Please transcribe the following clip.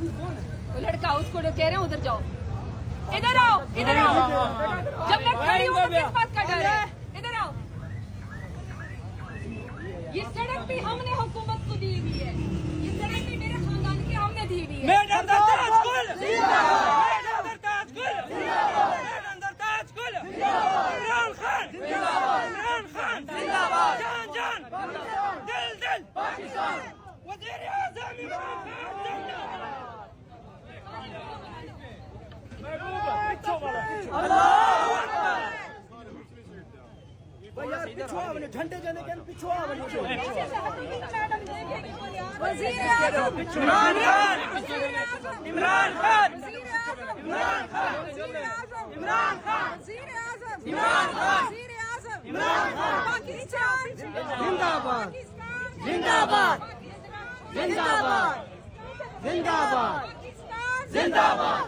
वो लड़का उसको जो कह रहे हैं उधर जाओ, इधर आओ, इधर आओ। जब मैं खड़ी हूँ तो किस बात का डर है? इधर आओ। ये सड़क भी हमने हुकूमत को दी हुई है, ये सड़क भी मेरे खानदान की हमने दी हुई है। इमरान खान जिंदाबाद, जान जान, दिल दिल पाकिस्तान, वज़ीर आज़म इमरान खान जिंदाबाद। अल्लाहू अकबर। यार पिछुआ बने झंडे जने के पिछुआ बने वज़ीर आज़म इमरान खान, इमरान खान, इमरान खान, इमरान खान, वज़ीर आज़म, इमरान खान, वज़ीर आज़म, इमरान खान, पाकिस्तान जिंदाबाद, जिंदाबाद, जिंदाबाद, जिंदाबाद, जिंदाबाद।